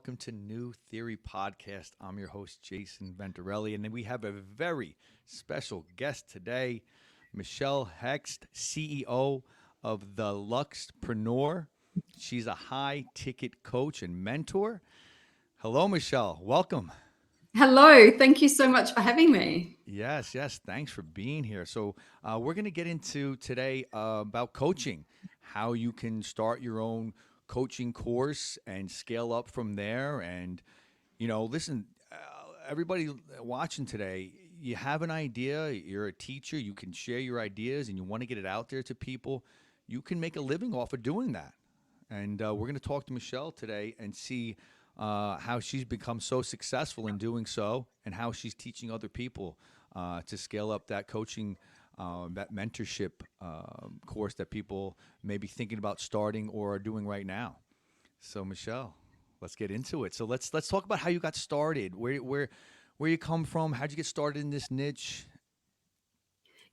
welcome to New Theory Podcast. I'm your host, Jason Venturelli, and we have a very special guest today, Michelle Hext, CEO of the Luxpreneur. She's a high-ticket coach and mentor. Hello, Michelle. Welcome. Hello. Thank you so much for having me. Yes. Thanks for being here. So we're going to get into today about coaching, how you can start your own coaching course and scale up from there. And, listen, everybody watching today, you have an idea, you're a teacher, you can share your ideas and you want to get it out there to people. You can make a living off of doing that. And we're going to talk to Michelle today and see how she's become so successful in doing so and how she's teaching other people to scale up that coaching, that mentorship course that people may be thinking about starting or are doing right now. So, Michelle, let's get into it. So let's talk about how you got started, where you come from, how'd you get started in this niche?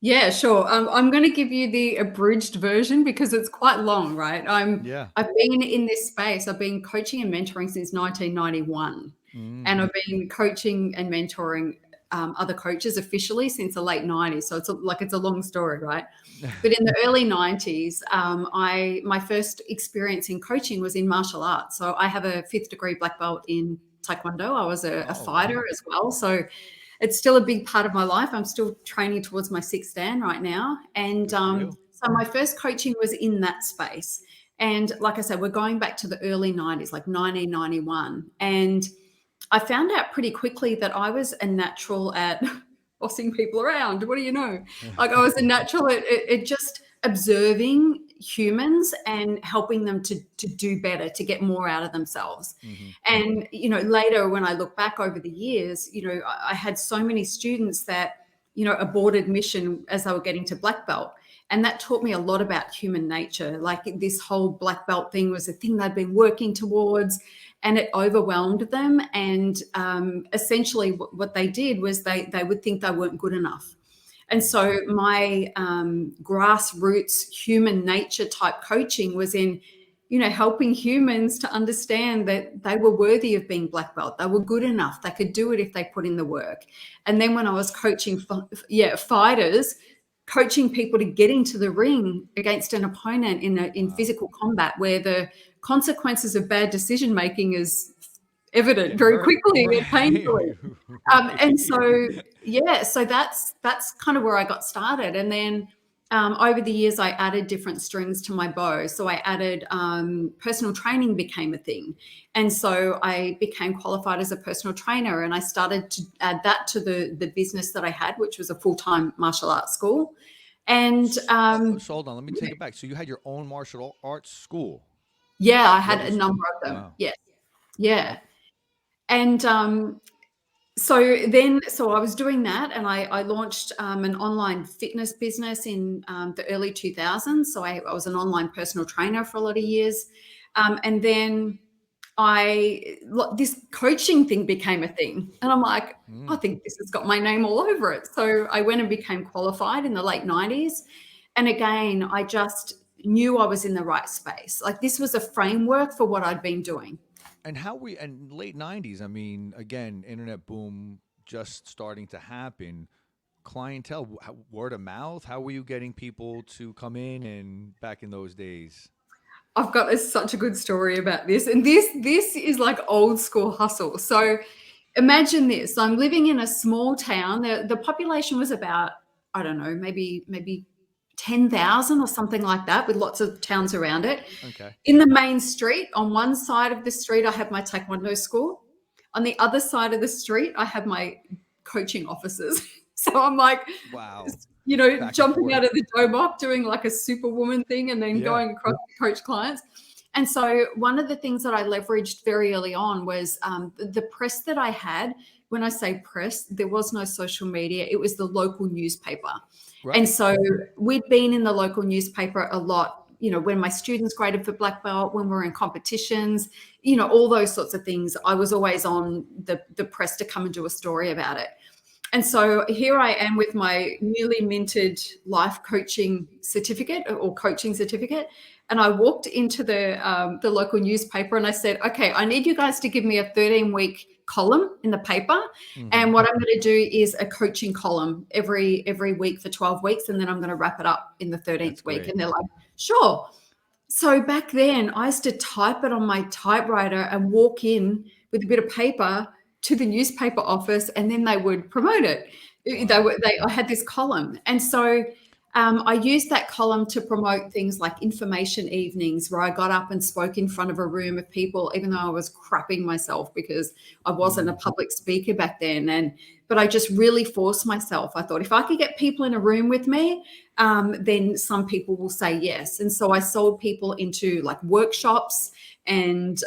Yeah, sure. I'm going to give you the abridged version because it's quite long, right? Yeah. I've been in this space. I've been coaching and mentoring since 1991, and I've been coaching and mentoring other coaches officially since the late 90s. So it's a long story, right? But in the early 90s, my first experience in coaching was in martial arts. So I have a 5th degree black belt in Taekwondo. I was a fighter as well. So it's still a big part of my life. I'm still training towards my 6th Dan right now. And so my first coaching was in that space. And like I said, we're going back to the early 90s, like 1991. And I found out pretty quickly that I was a natural at bossing people around. What do you know? Like I was a natural at just observing humans and helping them to do better, to get more out of themselves. And, later when I look back over the years, I had so many students that, aborted mission as they were getting to black belt. And that taught me a lot about human nature. Like this whole black belt thing was a thing they'd been working towards, and it overwhelmed them. And essentially what they did was they would think they weren't good enough. And so my grassroots human nature type coaching was in, helping humans to understand that they were worthy of being black belt. They were good enough. They could do it if they put in the work. And then when I was coaching, fighters, coaching people to get into the ring against an opponent in physical combat where the consequences of bad decision making is evident very quickly and painfully. And so that's kind of where I got started. And then over the years, I added different strings to my bow. So I added personal training became a thing. And so I became qualified as a personal trainer, and I started to add that to the business that I had, which was a full-time martial arts school. And So hold on, let me take it back. So you had your own martial arts school? Yeah, I had a number of them. Wow. Yes. Yeah. And so I was doing that, and I launched an online fitness business in the early 2000s. So I was an online personal trainer for a lot of years. And then this coaching thing became a thing. And I'm like, I think this has got my name all over it. So I went and became qualified in the late 90s. And again, I just knew I was in the right space. Like this was a framework for what I'd been doing. And and late 90s, I mean, again, internet boom just starting to happen. Clientele, word of mouth, how were you getting people to come in and back in those days? I've got such a good story about this. And this is like old school hustle. So imagine this. I'm living in a small town. The population was about, I don't know, maybe 10,000 or something like that, with lots of towns around it. Okay. In the main street, on one side of the street, I have my Taekwondo school. On the other side of the street, I have my coaching offices. So I'm like, wow, jumping out of the dobo, doing like a superwoman thing, and then going across to coach clients. And so one of the things that I leveraged very early on was the press that I had. When I say press, there was no social media. It was the local newspaper. Right. And so we'd been in the local newspaper a lot, when my students graded for black belt, when we were in competitions, all those sorts of things. I was always on the press to come and do a story about it. And so here I am with my newly minted life coaching certificate or coaching certificate. And I walked into the local newspaper and I said, okay, I need you guys to give me a 13-week column in the paper. Mm-hmm. And what I'm going to do is a coaching column every week for 12 weeks. And then I'm going to wrap it up in the That's 13th week. great. And they're like, sure. So back then I used to type it on my typewriter and walk in with a bit of paper to the newspaper office, and then they would promote it. Wow. I had this column. And so I used that column to promote things like information evenings, where I got up and spoke in front of a room of people, even though I was crapping myself because I wasn't a Mm. public speaker back then. But I just really forced myself. I thought if I could get people in a room with me, then some people will say yes. And so I sold people into like workshops. And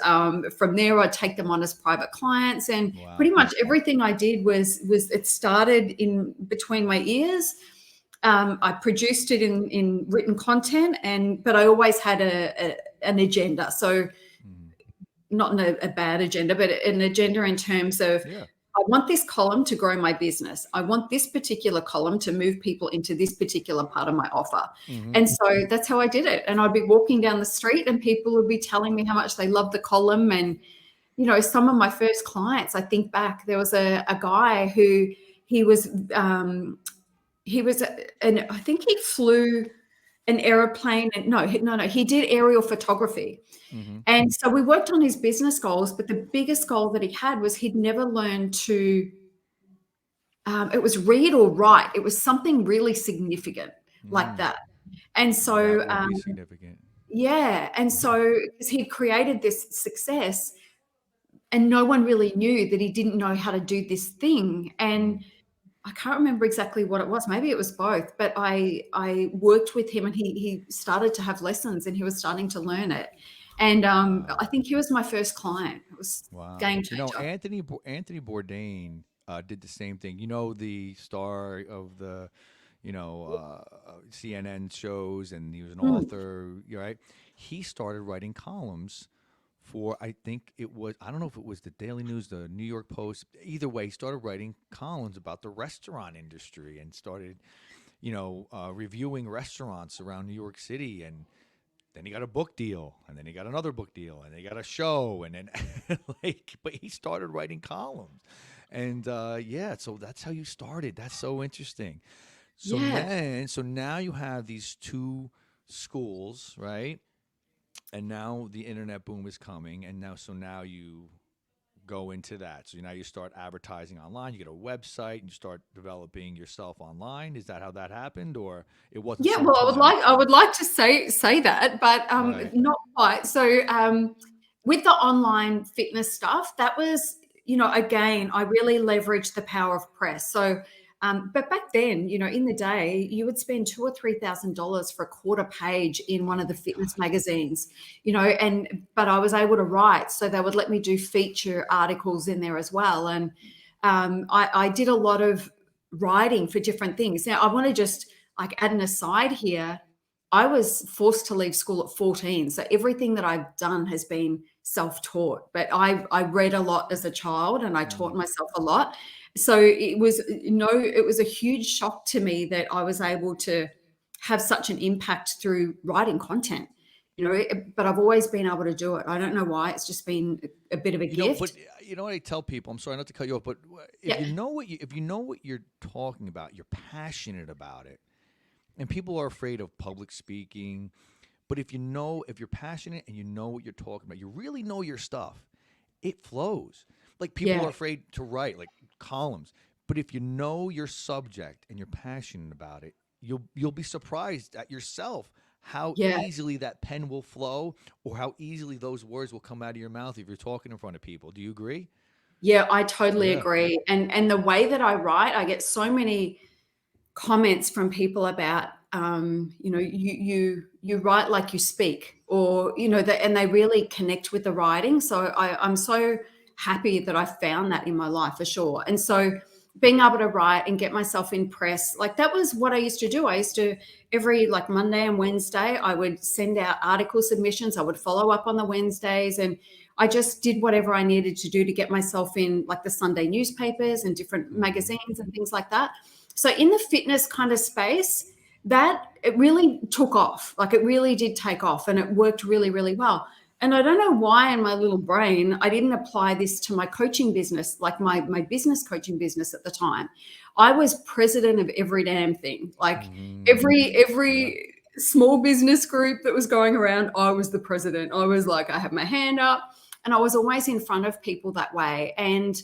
from there, I'd take them on as private clients. And Wow. pretty much everything I did was it started in between my ears. I produced it in written content, but I always had an agenda. So Mm. not in a bad agenda, but an agenda in terms of Yeah. I want this column to grow my business. I want this particular column to move people into this particular part of my offer. Mm-hmm. And so that's how I did it. And I'd be walking down the street and people would be telling me how much they love the column. And, some of my first clients, I think back, there was a guy who he was, and I think he flew an aeroplane. And no, he did aerial photography. Mm-hmm. And so we worked on his business goals, but the biggest goal that he had was he'd never learned to, it was read or write. It was something really significant like Mm. that. And That so, would be significant. yeah. And so because he'd created this success and no one really knew that he didn't know how to do this thing. Mm. And I can't remember exactly what it was. Maybe it was both, but I worked with him and he started to have lessons and he was starting to learn it. And Wow. I think he was my first client. It was Wow. game changer. Anthony Bourdain did the same thing. You know, the star of the, CNN shows, and he was an Mm. author, right? He started writing columns for, I think it was, I don't know if it was the Daily News, the New York Post. Either way, he started writing columns about the restaurant industry and started, reviewing restaurants around New York City. And then he got a book deal, and then he got another book deal, and he got a show, and then but he started writing columns, and yeah, so that's how you started. That's so interesting. Yeah. So now you have these two schools, right? And now the internet boom is coming, and now you go into that. So now you start advertising online. You get a website, and you start developing yourself online. Is that how that happened, or it wasn't Yeah, well, simultaneous? I would like to say that, but Right. not quite. So with the online fitness stuff, that was, again, I really leveraged the power of press. So but back then, in the day, you would spend $2,000 or $3,000 for a quarter page in one Oh of the my fitness God. magazines, but I was able to write, so they would let me do feature articles in there as well. And I did a lot of writing for different things. Now, I want to just like add an aside here. I was forced to leave school at 14. So everything that I've done has been self-taught. But I read a lot as a child and I taught Mm. myself a lot. So it was a huge shock to me that I was able to have such an impact through writing content. But I've always been able to do it. I don't know why. It's just been a bit of a But gift. you know what I tell people? I'm sorry not to cut you off, but Yeah. if you know what you're talking about, you're passionate about it, and people are afraid of public speaking. But if you're passionate and you know what you're talking about, you really know your stuff, it flows. Like people Yeah. are afraid to write like columns, but if you know your subject and you're passionate about it, you'll be surprised at yourself how Yeah. easily that pen will flow, or how easily those words will come out of your mouth if you're talking in front of people. Do you agree? Yeah, I totally Yeah. agree. And the way that I write, I get so many comments from people about you write like you speak, or that, and they really connect with the writing. So I'm so happy that I found that in my life for sure. And so being able to write and get myself in press, like that was what I used to do. I used to every like Monday and Wednesday, I would send out article submissions. I would follow up on the Wednesdays, and I just did whatever I needed to do to get myself in like the Sunday newspapers and different magazines and things like that. So in the fitness kind of space, that it really took off. Like it really did take off and it worked really, really well. And I don't know why in my little brain I didn't apply this to my coaching business, like my business coaching business at the time. I was president of every damn thing. Like Yeah. every small business group that was going around, I was the president. I was like, I had my hand up and I was always in front of people that way. And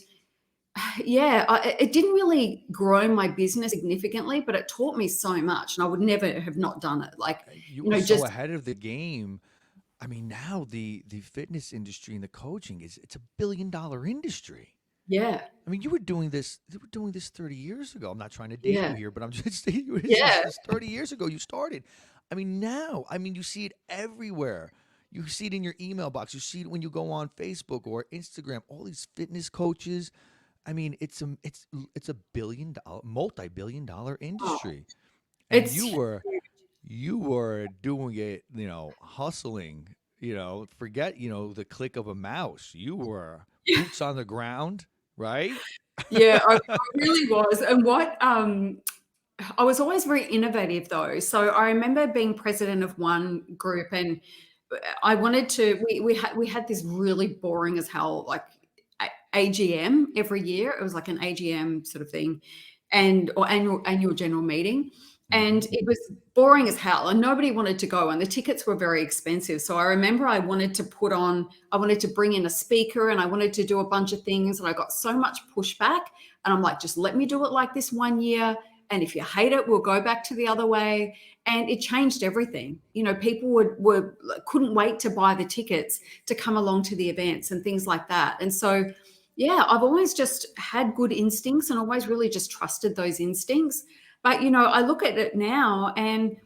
yeah, it didn't really grow my business significantly, but it taught me so much. And I would never have not done it. Like, You you were know, so just, ahead of the game. I mean, now the fitness industry and the coaching it's a $1 billion industry. yeah, I mean, you were doing this 30 years ago. I'm not trying to date you yeah, here, but I'm just saying yeah, this 30 years ago you started. I mean, now, I mean, you see it everywhere. You see it in your email box. You see it when you go on Facebook or Instagram. All these fitness coaches. I mean, it's a multi-billion dollar oh, industry. And it's, you were doing it, hustling, forget, the click of a mouse. You were boots on the ground, right? yeah, I really was. And I was always very innovative though. So I remember being president of one group and I wanted to, we had this really boring as hell, like AGM every year. It was like an AGM sort of thing or annual general meeting. And Mhm. it was boring as hell and nobody wanted to go and the tickets were very expensive. So I remember I wanted to bring in a speaker and I wanted to do a bunch of things and I got so much pushback and I'm like, just let me do it like this one year. And if you hate it, we'll go back to the other way. And it changed everything. You know, people couldn't wait to buy the tickets to come along to the events and things like that. And so, yeah, I've always just had good instincts and always really just trusted those instincts. But, I look at it now and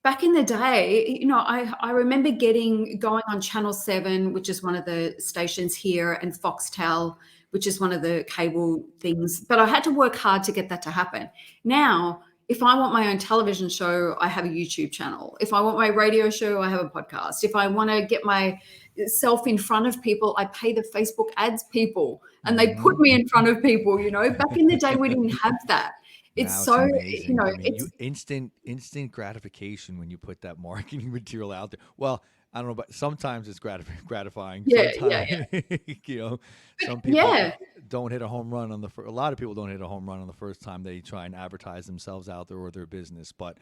back in the day, I remember going on Channel 7, which is one of the stations here, and Foxtel, which is one of the cable things. But I had to work hard to get that to happen. Now, if I want my own television show, I have a YouTube channel. If I want my radio show, I have a podcast. If I want to get myself in front of people, I pay the Facebook ads people and they put Mhm. me in front of people. Back in the day, we didn't have that. It's Now it's so, amazing. I mean, you it's, instant gratification when you put that marketing material out there. Well, I don't know, but sometimes it's gratifying. yeah, yeah, Sometimes, yeah. you know, some people Yeah, don't hit a home run on a lot of people don't hit a home run on the first time they try and advertise themselves out there or their business. But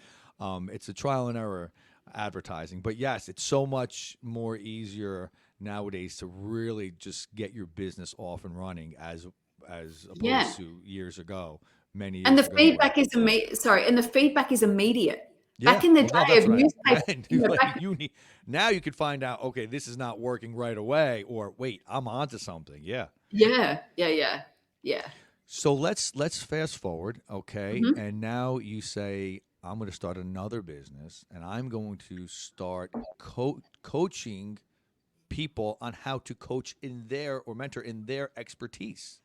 it's a trial and error advertising. But yes, it's so much more easier nowadays to really just get your business off and running as yeah. opposed to years ago, many And years the ago where feedback is and the feedback is immediate. yeah, Back in the well, no, day that's of what I newspaper, meant. Like back, you need now you could find out. Okay, this is not working right away, or wait, I'm onto something. Yeah. yeah, yeah, yeah, yeah. So let's fast forward. Okay, Mhm. and now you say I'm going to start another business, and I'm going to start coaching people on how to coach in their or mentor in their expertise.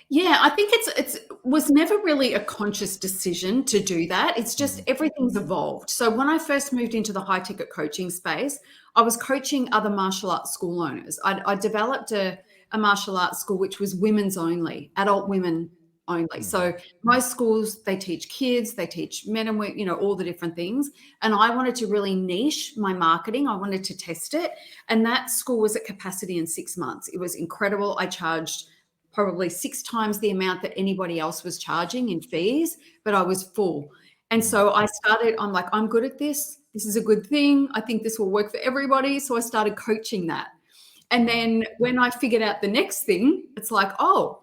Yeah, I think it's was never really a conscious decision to do that. It's just Hmm. everything's evolved. So when I first moved into the high ticket coaching space, I was coaching other martial arts school owners. I developed a martial arts school which was women's only, adult women only. So Hmm. most schools they teach kids, they teach men and women, all the different things. And I wanted to really niche my marketing. I wanted to test it. And that school was at capacity in 6 months. It was incredible. I charged probably 6 times the amount that anybody else was charging in fees, but I was full. And Hmm. so I'm like, I'm good at this. This is a good thing. I think this will work for everybody. So I started coaching that. And Wow. then when I figured out the next thing, it's like, oh,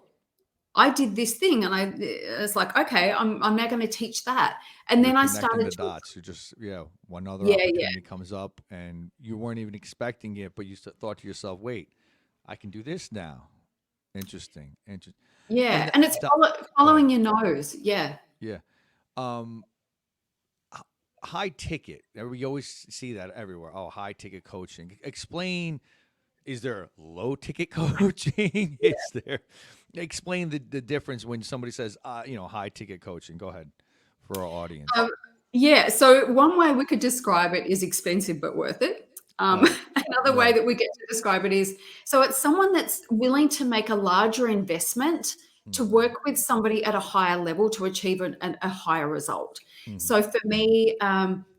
I did this thing. And it's like, okay, I'm now going to teach that. And You're then I connecting started the to, dots. You're just, yeah, one other yeah, yeah, opportunity comes up and you weren't even expecting it, but you thought to yourself, wait, I can do this now. Interesting. Interesting. And yeah. And it's go ahead. following your nose. Yeah. Yeah. Um, h- High ticket. We always see that everywhere. Oh, high ticket coaching. Explain, is there low ticket coaching? Is there, explain the difference when somebody says, high ticket coaching. Go ahead for our audience. Um, yeah. So one way we could describe it is expensive but worth it. Right. Another way Right. that we get to describe it is, so it's someone that's willing to make a larger investment to Mhm. work with somebody at a higher level to achieve a higher result. Mhm. So for me,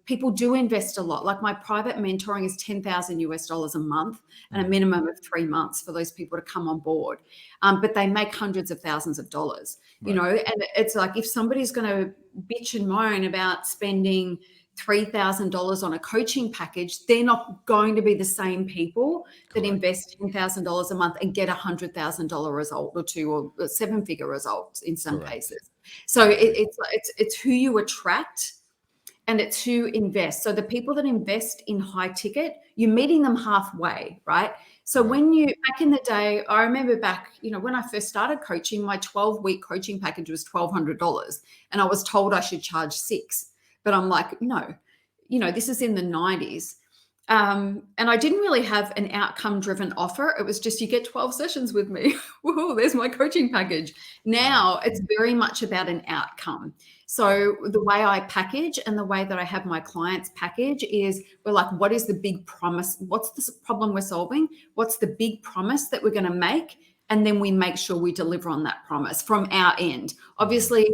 people do invest a lot. Like my private mentoring is $10,000 a month and a Mhm. minimum of 3 months for those people to come on board. But they make hundreds of thousands of dollars, Right. and it's like if somebody's going to bitch and moan about spending $3,000 on a coaching package, they're not going to be the same people that Correct. invest $10,000 a month and get a $100,000 result or two or seven-figure results in some Correct. cases. So I agree. it's who you attract and it's who invests. So the people that invest in high ticket, you're meeting them halfway, right? So Right. when you back in the day, I remember back, when I first started coaching, my 12-week coaching package was $1,200, and I was told I should charge six. But I'm like, no, this is in the 90s. And I didn't really have an outcome driven offer. It was just, you get 12 sessions with me. Woohoo, there's my coaching package. Right. Now it's very much about an outcome. So the way I package and the way that I have my clients package is, we're like, what is the big promise? What's the problem we're solving? What's the big promise that we're going to make? And then we make sure we deliver on that promise from our end. Mhm. Obviously,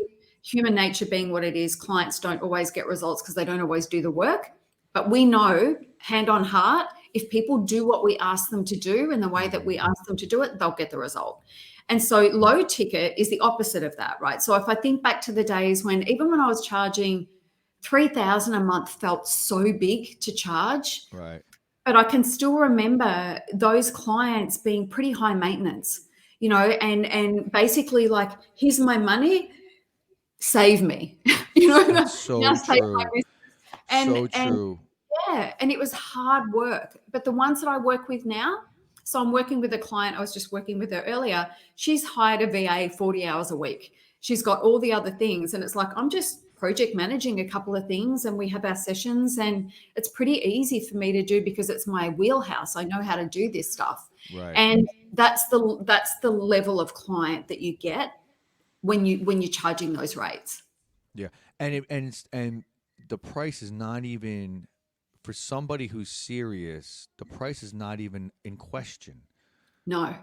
human nature being what it is, clients don't always get results because they don't always do the work. But we know, hand on heart, if people do what we ask them to do in the way that Mhm. we ask them to do it, they'll get the result. And so low ticket is the opposite of that, right? So if I think back to the days when, even when I was charging 3,000 a month felt so big to charge, Right. but I can still remember those clients being pretty high maintenance, and basically like, here's my money, save me, That's now so save my true. business. So And true. yeah, and it was hard work. But the ones that I work with now, so I'm working with a client, I was just working with her earlier. She's hired a VA 40 hours a week. She's got all the other things. And it's like, I'm just project managing a couple of things and we have our sessions, and it's pretty easy for me to do because it's my wheelhouse. I know how to do this stuff. Right. And that's the level of client that you get when you're charging those rates. Yeah. And the price is not even for somebody who's serious. The price is not even in question. No.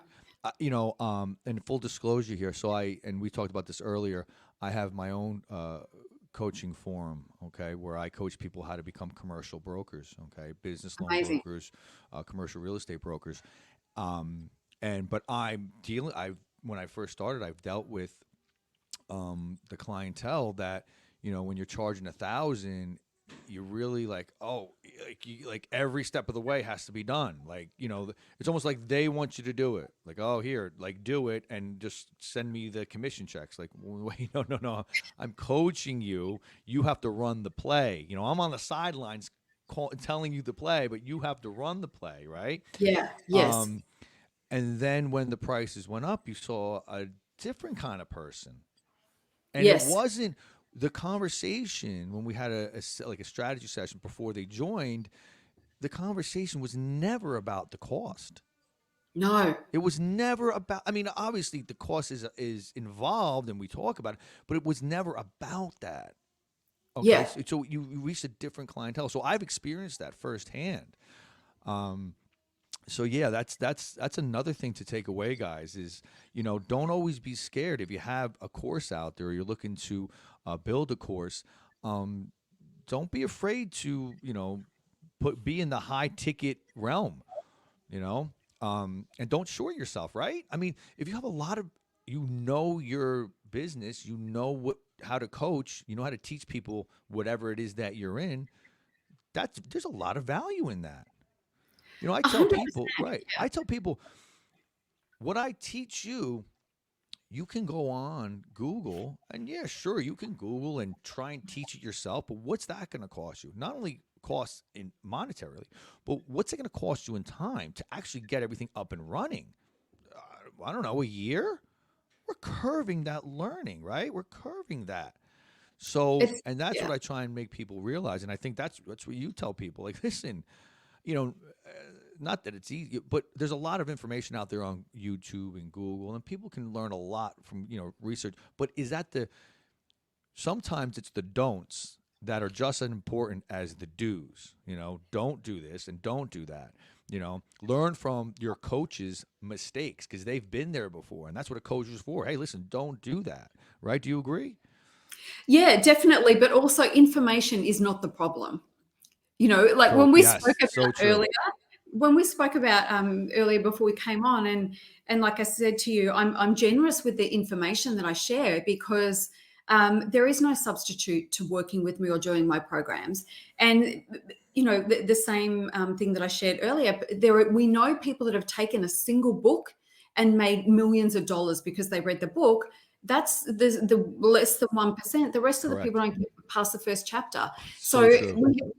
And full disclosure here. So and we talked about this earlier. I have my own coaching forum, okay, where I coach people how to become commercial brokers, okay, business loan Amazing. brokers, commercial real estate brokers. But I'm dealing. I When I first started, I've dealt with the clientele that when you're charging 1,000, you're really like, oh, like every step of the way has to be done. Like it's almost like they want you to do it. Like, oh, here, like do it and just send me the commission checks. Like, wait, no, no, no, I'm coaching you. You have to run the play. I'm on the sidelines telling you the play, but you have to run the play, right? Yeah. Yes. Um, and then when the prices went up, you saw a different kind of person, and it Yes. wasn't the conversation when we had like a strategy session before they joined. The conversation was never about the cost. No. It was never about. I mean, obviously the cost is involved, and we talk about it, but it was never about that. Okay, Yeah. so you reached a different clientele. So I've experienced that firsthand. Um, so yeah, that's another thing to take away, guys. Is don't always be scared if you have a course out there or you're looking to build a course. Um, don't be afraid to be in the high ticket realm. You know, and don't short yourself. Right? I mean, if you have a lot of your business, how to coach, how to teach people whatever it is that you're in. There's a lot of value in that. I tell 100%. people, right? I tell people what I teach you, you can go on Google and yeah, sure, you can Google and try and teach it yourself, but what's that going to cost you? Not only cost in monetarily, but what's it going to cost you in time to actually get everything up and running? I don't know, a year? We're curving that learning, right? We're curving that. So, It's and that's yeah. what I try and make people realize. And I think that's what you tell people. Like, listen, you know, not that it's easy, but there's a lot of information out there on YouTube and Google, and people can learn a lot from research. But sometimes it's the don'ts that are just as important as the do's. Don't do this and don't do that. Learn from your coach's mistakes because they've been there before, and that's what a coach is for. Hey, listen, don't do that. Right? Do you agree? Yeah, definitely. But also, information is not the problem. Like So when we spoke yes, about so true. earlier, when we spoke about earlier before we came on, and like I said to you, I'm generous with the information that I share because there is no substitute to working with me or doing my programs. And the same thing that I shared earlier. We know people that have taken a single book and made millions of dollars because they read the book. That's the less than 1%. The rest of the people Correct. don't get past the first chapter. So So, true.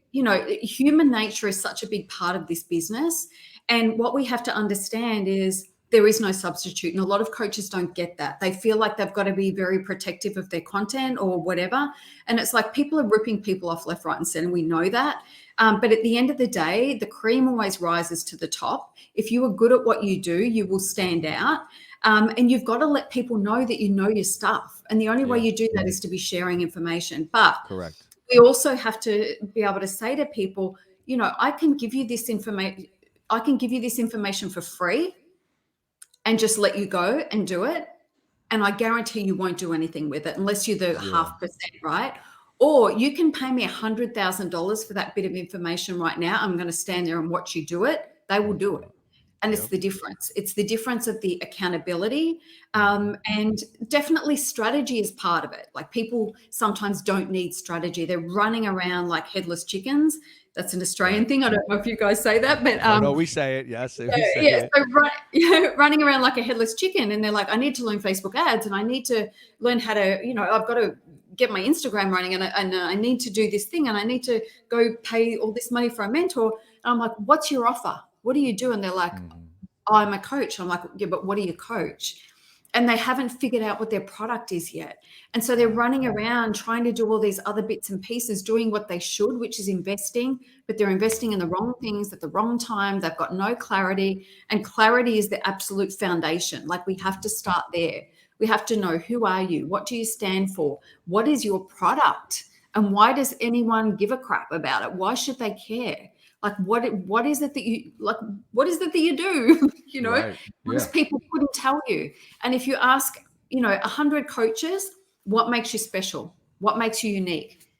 human nature is such a big part of this business. And what we have to understand is there is no substitute. And a lot of coaches don't get that. They feel like they've got to be very protective of their content or whatever. And it's like people are ripping people off left, right, and center. We know that. But at the end of the day, the cream always rises to the top. If you are good at what you do, you will stand out. And you've got to let people know that you know your stuff. And the only way Yeah. you do that is to be sharing information. But Correct. we also have to be able to say to people, I can give you this information. I can give you this information for free and just let you go and do it. And I guarantee you won't do anything with it unless you're the Zero. 0.5%, right? Or you can pay me $100,000 for that bit of information right now. I'm going to stand there and watch you do it. They will do it. And it's Yep. the difference. It's the difference of the accountability. Mhm. And definitely strategy is part of it. Like people sometimes don't need strategy. They're running around like headless chickens. That's an Australian Right. thing. I don't know if you guys say that, but No, no, we say it. Yes, we say yeah, it. so running around like a headless chicken, and they're like, I need to learn Facebook ads, and I need to learn how to, I've got to get my Instagram running, and I need to do this thing, and I need to go pay all this money for a mentor. And I'm like, what's your offer? What do you do? And they're like, Mhm. oh, I'm a coach. I'm like, yeah, but what do you coach? And they haven't figured out what their product is yet. And so they're Right. running around trying to do all these other bits and pieces, doing what they should, which is investing, but they're investing in the wrong things at the wrong time. They've got no clarity. And clarity is the absolute foundation. Like we have to start there. We have to know, who are you? What do you stand for? What is your product? And why does anyone give a crap about it? Why should they care? Like what is it that you like? What is it that you do? Right. Yeah. Most people couldn't tell you. And if you ask, 100 coaches, what makes you special? What makes you unique?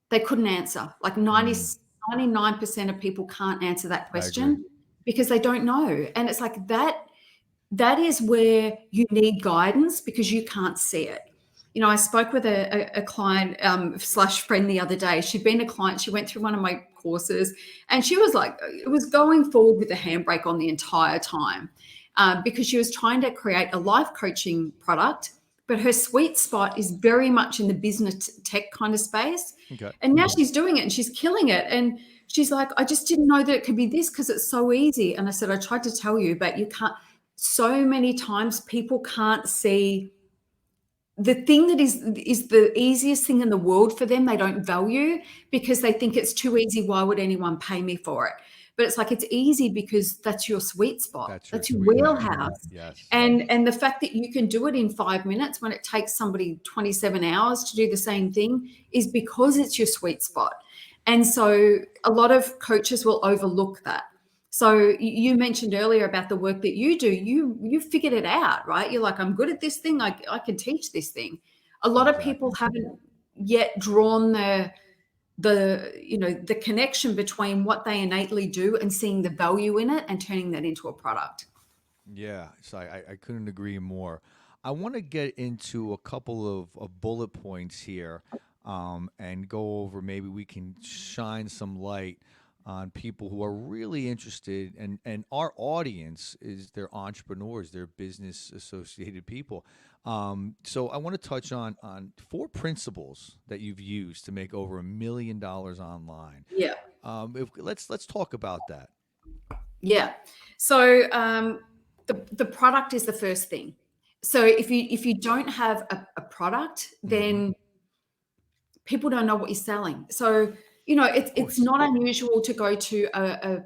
They couldn't answer. Like Mm. 99% of people can't answer that I agree. question because they don't know. And it's like that is where you need guidance because you can't see it. I spoke with a client slash friend the other day. She'd been a client. She went through one of my courses, and she was like, it was going forward with a handbrake on the entire time because she was trying to create a life coaching product, but her sweet spot is very much in the business tech kind of space. Okay. And now she's doing it and she's killing it. And she's like, I just didn't know that it could be this because it's so easy. And I said, I tried to tell you, but you can't. So many times people can't see the thing that is the easiest thing in the world for them. They don't value because they think it's too easy. Why would anyone pay me for it? But it's like, it's easy because that's your sweet spot. That's your That's your sweet spot. wheelhouse. Yes. And the fact that you can do it in 5 minutes when it takes somebody 27 hours to do the same thing is because it's your sweet spot. And so a lot of coaches will overlook that. So you mentioned earlier about the work that you do. You figured it out, right? You're like, I'm good at this thing. I can teach this thing. A lot of Exactly. people haven't yet drawn the connection between what they innately do and seeing the value in it and turning that into a product. Yeah. So I couldn't agree more. I want to get into a couple of bullet points here, and go over, maybe we can shine some light on people who are really interested, and our audience is they're entrepreneurs, they're business associated people. So I want to touch on four principles that you've used to make over $1 million online. Yeah. Let's talk about that. Yeah. So the product is the first thing. So if you don't have a product, Hmm. then people don't know what you're selling. So, Of it's course. not unusual to go to a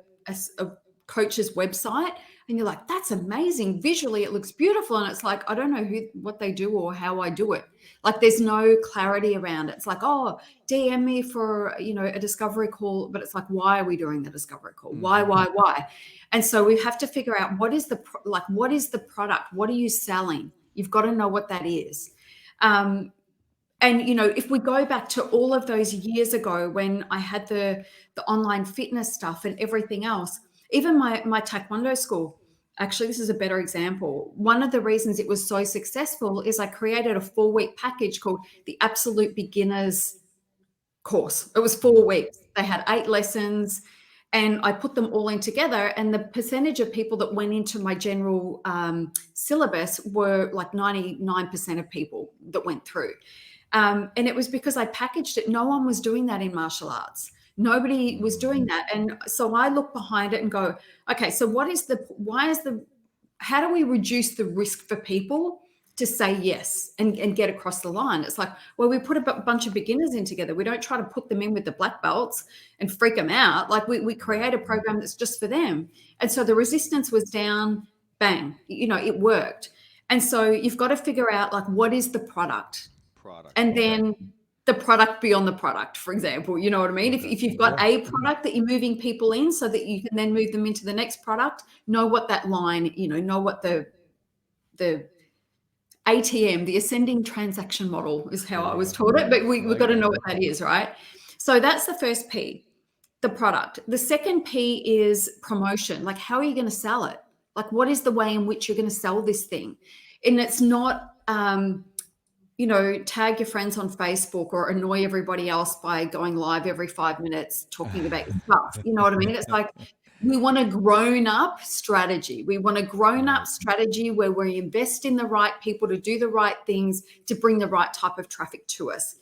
coach's website, and you're like, that's amazing. Visually, it looks beautiful. And it's like, I don't know what they do or how I do it. Like there's no clarity around it. It's like, oh, DM me for, a discovery call. But it's like, why are we doing the discovery call? Why? And so we have to figure out what is the product? What are you selling? You've got to know what that is. And if we go back to all of those years ago when I had the online fitness stuff and everything else, even my Taekwondo school, actually, this is a better example. One of the reasons it was so successful is I created a 4-week package called the Absolute Beginners course. It was 4 weeks. They had 8 lessons and I put them all in together. And the percentage of people that went into my general syllabus were like 99% of people that went through. And it was because I packaged it. No one was doing that in martial arts. Nobody was doing that. And so I look behind it and go, okay, so how do we reduce the risk for people to say yes and get across the line? It's like, well, we put a bunch of beginners in together. We don't try to put them in with the black belts and freak them out. Like we create a program that's just for them. And so the resistance was down, bang, it worked. And so you've got to figure out like, what is the product? And then the product beyond the product, for example, you know what I mean? If you've got a product that you're moving people in so that you can then move them into the next product, know what that line, know what the ATM, the ascending transaction model is how I was taught it, but we've got to know what that is, right? So that's the first P, the product. The second P is promotion. Like, how are you going to sell it? Like, what is the way in which you're going to sell this thing? And it's not, tag your friends on Facebook or annoy everybody else by going live every 5 minutes talking about your stuff. You know what I mean? It's like, we want a grown-up strategy. We want a grown-up strategy where we invest in the right people to do the right things to bring the right type of traffic to us.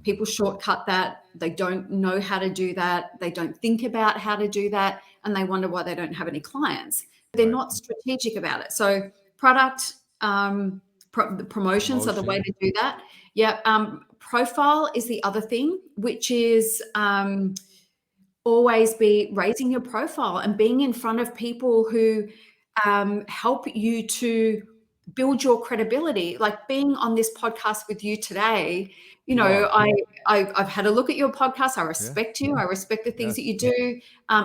People shortcut that. They don't know how to do that. They don't think about how to do that, and they wonder why they don't have any clients. They're not strategic about it. So product, the promotions are the way to do that. Profile is the other thing, which is always be raising your profile and being in front of people who help you to build your credibility. Like being on this podcast with you today, I've had a look at your podcast. I respect you. I respect the things that you do.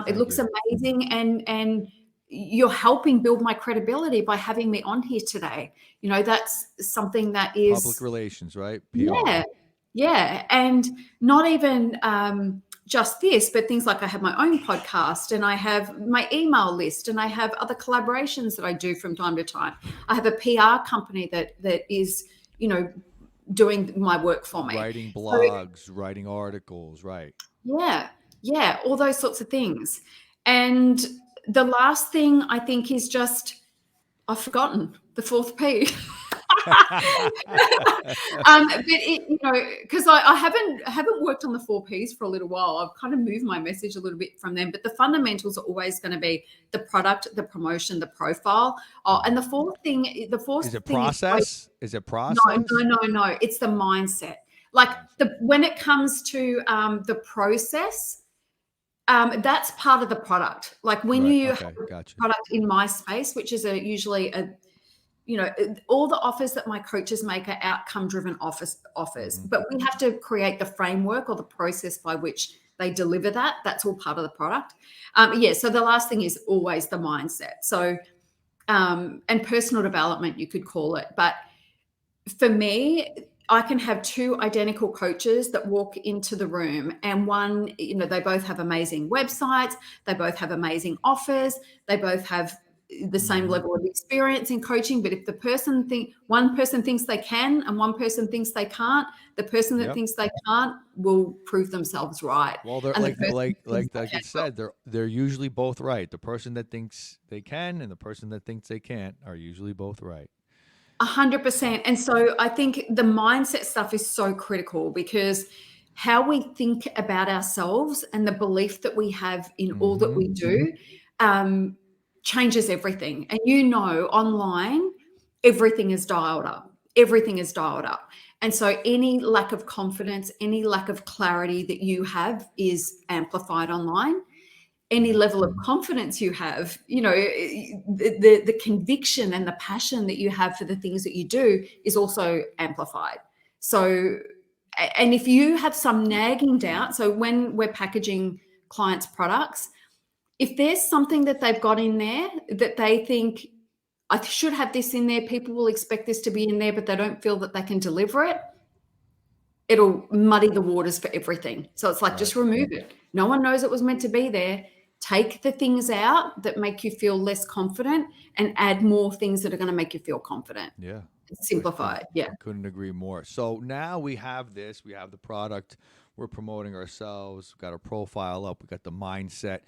It looks amazing, and you're helping build my credibility by having me on here today. That's something that is public relations, right? PR. Yeah. And not even just this, but things like I have my own podcast and I have my email list and I have other collaborations that I do from time to time. I have a PR company that is, doing my work for me. Writing blogs, writing articles, right? Yeah. All those sorts of things. And the last thing I think is just, I've forgotten the fourth P. But because I haven't worked on the 4 Ps for a little while. I've kind of moved my message a little bit from them, but the fundamentals are always going to be the product, the promotion, the profile. And the fourth thing is it process? Is it process? No. It's the mindset. Like when it comes to the process, that's part of the product. Like when you have a product in my space, which is usually all the offers that my coaches make are outcome-driven offers, but we have to create the framework or the process by which they deliver that. That's all part of the product. So the last thing is always the mindset. So, and personal development, you could call it. But for me, I can have 2 identical coaches that walk into the room and one, they both have amazing websites. They both have amazing offers. They both have the same level of experience in coaching. But if one person thinks they can and one person thinks they can't, the person that thinks they can't will prove themselves right. Well, they're like you said, they're usually both right. The person that thinks they can and the person that thinks they can't are usually both right. 100%. And so I think the mindset stuff is so critical because how we think about ourselves and the belief that we have in all that we do changes everything. And online, everything is dialed up. Everything is dialed up. And so any lack of confidence, any lack of clarity that you have is amplified online. any level of confidence you have, the conviction and the passion that you have for the things that you do is also amplified. So, and if you have some nagging doubt, so when we're packaging clients' products, if there's something that they've got in there that they think, I should have this in there, people will expect this to be in there, but they don't feel that they can deliver it, it'll muddy the waters for everything. So it's like, Right. just remove it. No one knows it was meant to be there. Take the things out that make you feel less confident and add more things that are going to make you feel confident. Yeah. Simplified. Yeah. I couldn't agree more. So now we have this, we have the product, we're promoting ourselves, we've got our profile up, we got the mindset.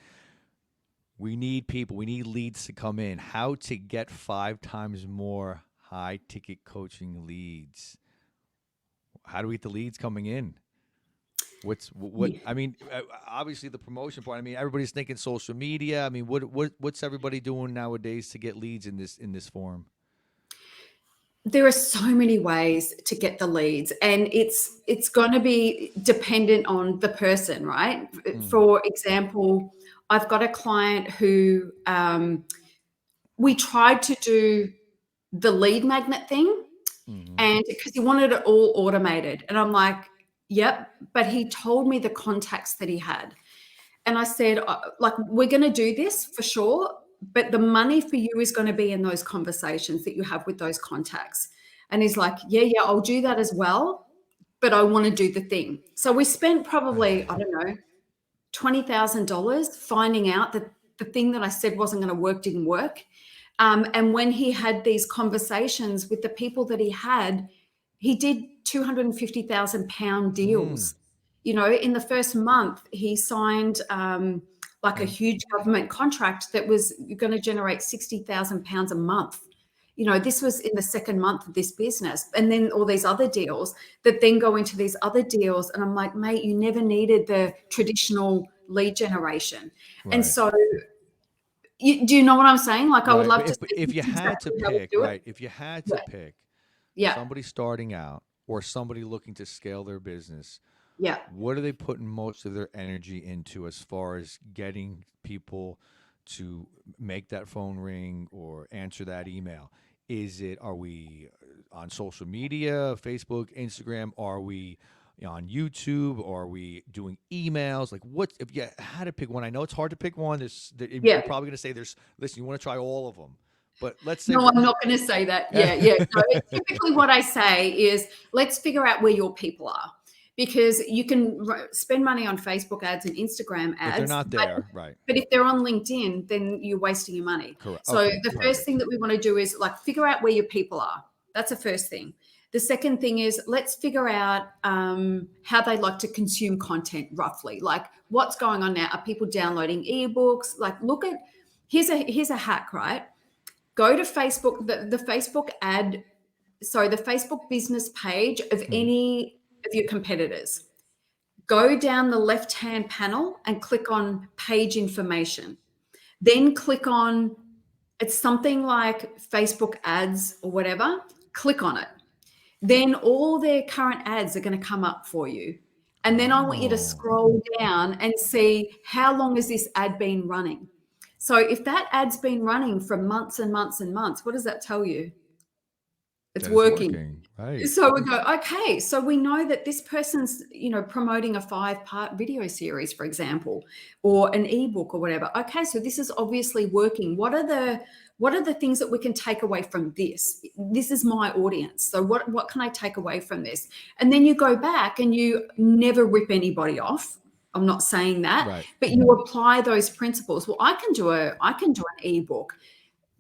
We need people, we need leads to come in. How to get 5 times more high ticket coaching leads. How do we get the leads coming in? What Yeah. I mean, obviously the promotion part. I mean, everybody's thinking social media. I mean, what's everybody doing nowadays to get leads in this form? There are so many ways to get the leads, and it's going to be dependent on the person, right? Mm, For example, I've got a client who we tried to do the lead magnet thing, mm-hmm. and because he wanted it all automated, and I'm like, yep, but he told me the contacts that he had. And I said, like, we're going to do this for sure, but the money for you is going to be in those conversations that you have with those contacts. And he's like, yeah, I'll do that as well, but I want to do the thing. So we spent probably, I don't know, $20,000 finding out that the thing that I said wasn't going to work didn't work. And when he had these conversations with the people that he did £250,000 Mm, deals. In the first month, he signed like a and huge government contract that was going to generate £60,000 a month. This was in the second month of this business. And then all these other deals that then go into these other deals. And I'm like, mate, you never needed the traditional lead generation. And right. so, do you know what I'm saying? Like, I would Right. love But to if say if this you is had to exactly how we pick, do it. right, if you had to Yeah. pick Yeah. somebody starting out or somebody looking to scale their business, Yeah. what are they putting most of their energy into as far as getting people to make that phone ring or answer that email? Are we on social media, Facebook, Instagram? Are we on YouTube? Are we doing emails? Like, what if you had to pick one? I know it's hard to pick one. You're Yeah. probably going to say listen, you want to try all of them. But let's say No, I'm not going to say that. Yeah, yeah. No, typically what I say is, let's figure out where your people are, because you can spend money on Facebook ads and Instagram if they're ads, not there, right? but if they're on LinkedIn, then you're wasting your money. Correct. So Okay, the first perfect. thing that we want to do is, like, figure out where your people are. That's the first thing. The second thing is, let's figure out how they like to consume content roughly. Like, what's going on now? Are people downloading ebooks? Like, here's a hack, right? Go to Facebook, the Facebook ad, sorry, the Facebook business page of Mhm. any of your competitors. Go down the left-hand panel and click on page information. Then click on, it's something like Facebook ads or whatever. Click on it. Then all their current ads are going to come up for you. And then I want you to Oh, scroll down and see, how long has this ad been running? So if that ad's been running for months and months and months, what does that tell you? It's that is working. working. Right. So we go, okay, so we know that this person's, promoting a 5-part video series, for example, or an ebook or whatever. Okay, so this is obviously working. What are the things that we can take away from this? This is my audience. So what can I take away from this? And then you go back and you never rip anybody off. I'm not saying that, Right. but you apply those principles. Well, I can do an ebook,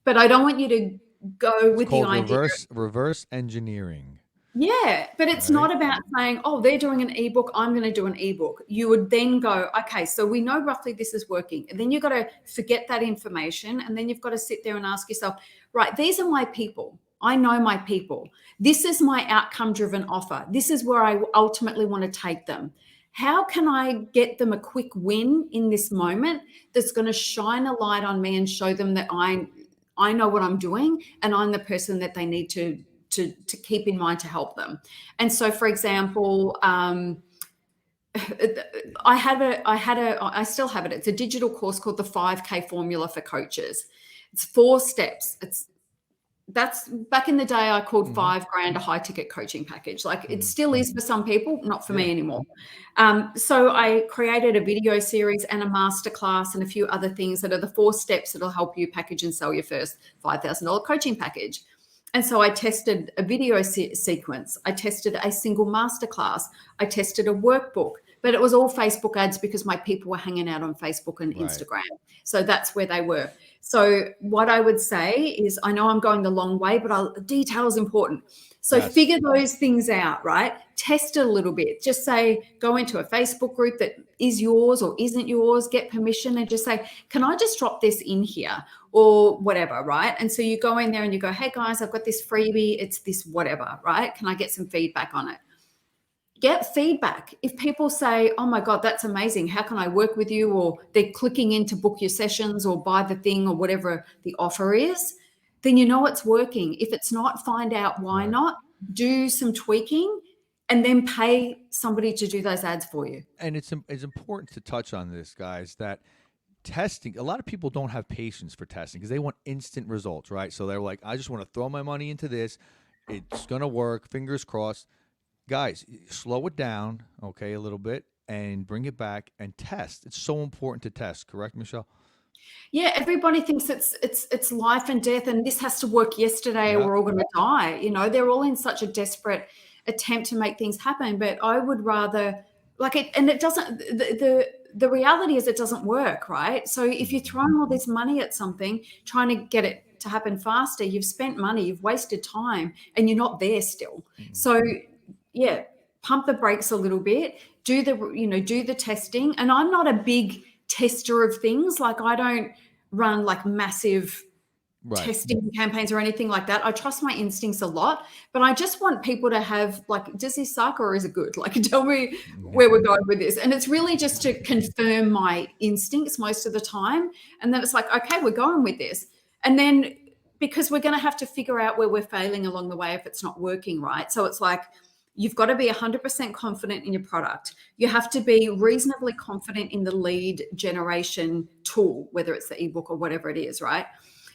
but I don't want you to go It's with the called idea. reverse engineering, Yeah, but it's right? not about saying, oh, they're doing an ebook, I'm going to do an ebook. You would then go, okay, so we know roughly this is working. And then you've got to forget that information. And then you've got to sit there and ask yourself, right, these are my people. I know my people. This is my outcome driven offer. This is where I ultimately want to take them. How can I get them a quick win in this moment that's going to shine a light on me and show them that I know what I'm doing and I'm the person that they need to keep in mind to help them. And so, for example, I still have it. It's a digital course called the 5K Formula for Coaches. It's 4 steps. That's back in the day I called Hmm. 5 grand a high ticket coaching package. Like it Hmm. still is for some people, not for Yeah. me anymore. So I created a video series and a masterclass and a few other things that are the 4 steps that'll help you package and sell your first $5,000 coaching package. And so I tested a video sequence. I tested a single masterclass. I tested a workbook, but it was all Facebook ads because my people were hanging out on Facebook and Right. Instagram. So that's where they were. So what I would say is, I know I'm going the long way, but detail is important. So Yes. figure those things out, right? Test it a little bit. Just say, go into a Facebook group that is yours or isn't yours, get permission and just say, can I just drop this in here or whatever, right? And so you go in there and you go, hey guys, I've got this freebie. It's this whatever, right? Can I get some feedback on it? Get feedback. If people say, oh my God, that's amazing. How can I work with you? Or they're clicking in to book your sessions or buy the thing or whatever the offer is, then you know it's working. If it's not, find out why Right. not, do some tweaking, and then pay somebody to do those ads for you. And it's important to touch on this, guys, that testing, a lot of people don't have patience for testing because they want instant results, right? So they're like, I just want to throw my money into this. It's going to work. Fingers crossed. Guys, slow it down, okay, a little bit and bring it back and test. It's so important to test, correct, Michelle? Yeah, everybody thinks it's life and death, and this has to work yesterday, or Yeah. we're all going to die. You know, they're all in such a desperate attempt to make things happen. But I would rather like it, and it doesn't. The reality is it doesn't work, right? So if you're Mhm. throwing all this money at something, trying to get it to happen faster, you've spent money, you've wasted time, and you're not there still. Mhm. So yeah, pump the brakes a little bit. Do the testing. And I'm not a big tester of things. Like I don't run like massive Right. testing campaigns or anything like that. I trust my instincts a lot, but I just want people to have like, does this suck or is it good? Like, tell me Mhm. where we're going with this. And it's really just to confirm my instincts most of the time. And then it's like, okay, we're going with this. And then because we're going to have to figure out where we're failing along the way if it's not working right. So it's like, you've got to be 100% confident in your product. You have to be reasonably confident in the lead generation tool, whether it's the ebook or whatever it is, right?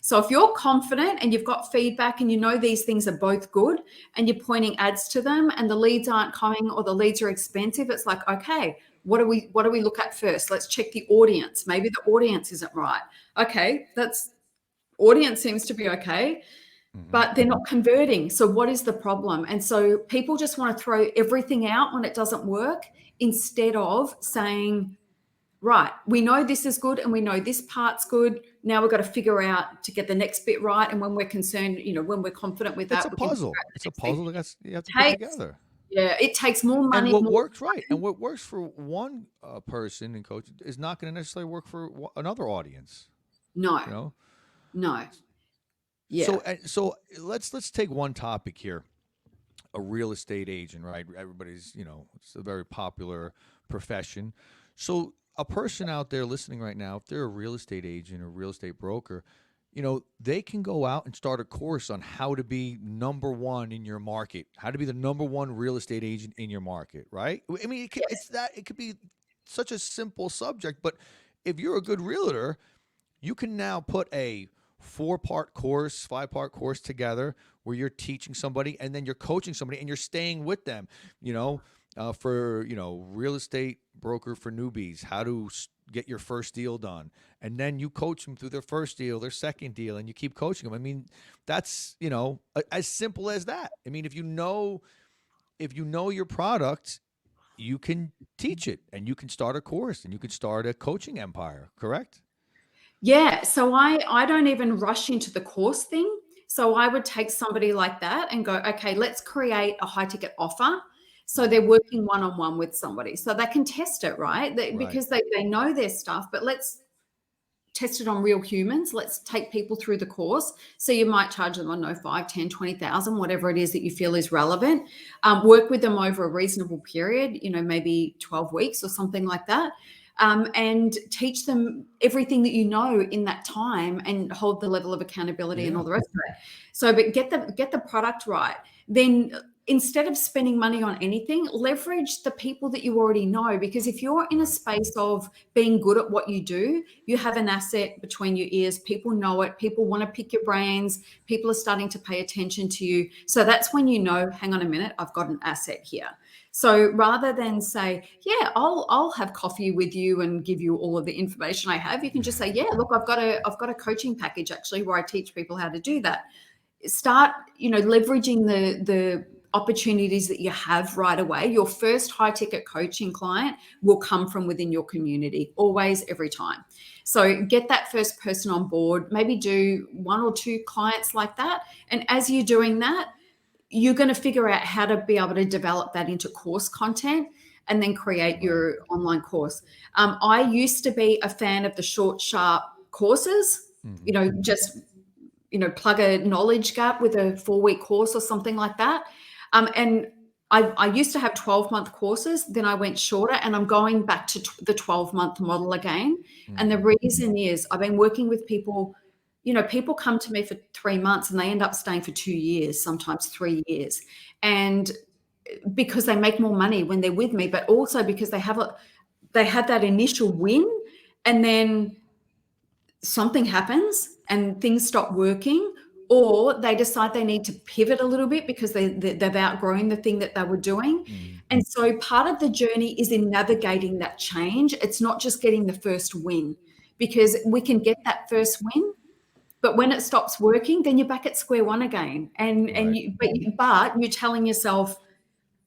So if you're confident and you've got feedback and you know these things are both good and you're pointing ads to them and the leads aren't coming or the leads are expensive, it's like, okay, what do we look at first? Let's check the audience. Maybe the audience isn't right. Okay, that's audience seems to be okay, Mhm. but they're not converting. So what is the problem? And so people just want to throw everything out when it doesn't work instead of saying, right, we know this is good and we know this part's good. Now we've got to figure out to get the next bit right. And when we're concerned, when we're confident with It's that, a we can figure puzzle. out the It's a next thing. puzzle that you have to put Takes, together. yeah, it takes more And money, what more works, right? And what works for one person in coach is not going to necessarily work for another audience. no, You know. no, So yeah, so let's take one topic here. A real estate agent, right? Everybody's, it's a very popular profession. So a person out there listening right now, if they're a real estate agent or real estate broker, they can go out and start a course on how to be number one in your market, how to be the number one real estate agent in your market, right? I mean, yes, it could be such a simple subject, but if you're a good realtor, you can now put a 4-part course, 5-part course together where you're teaching somebody and then you're coaching somebody and you're staying with them, for, real estate broker for newbies, how to get your first deal done. And then you coach them through their first deal, their second deal, and you keep coaching them. I mean, that's, as simple as that. I mean, if you know your product, you can teach it and you can start a course and you can start a coaching empire, correct? yeah. So I don't even rush into the course thing. So I would take somebody like that and go, okay, let's create a high ticket offer. So they're Mhm. working one on one with somebody, so they can test it, right? Right. Because they know their stuff. But let's test it on real humans. Let's take people through the course. So you might charge them, I don't know, 5, 10, 20,000, whatever it is that you feel is relevant. Work with them over a reasonable period, maybe 12 weeks or something like that. And teach them everything that you know in that time and hold the level of accountability and all Yeah. the rest of it. So, but get the product right. Then instead of spending money on anything, leverage the people that you already know. Because if you're in a space of being good at what you do, you have an asset between your ears. People know it. People want to pick your brains. People are starting to pay attention to you. So that's when you know, hang on a minute, I've got an asset here. So rather than say, yeah, I'll have coffee with you and give you all of the information I have, you can just say, yeah, look, I've got a coaching package actually where I teach people how to do that. Start, leveraging the opportunities that you have right away. Your first high ticket coaching client will come from within your community, always, every time. So get that first person on board, maybe do 1 or 2 clients like that. And as you're doing that, you're going to figure out how to be able to develop that into course content and then create your online course. I used to be a fan of the short, sharp courses, just plug a knowledge gap with a 4-week course or something like that. And I used to have 12-month courses, then I went shorter, and I'm going back to the 12-month model again. And the reason is I've been working with people, people come to me for 3 months and they end up staying for 2 years, sometimes 3 years. And because they make more money when they're with me, but also because they have that initial win, and then something happens and things stop working, or they decide they need to pivot a little bit because they've outgrown the thing that they were doing. And so part of the journey is in navigating that change. It's not just getting the first win, because we can get that first win, but when it stops working, then you're back at square one again. But you're telling yourself,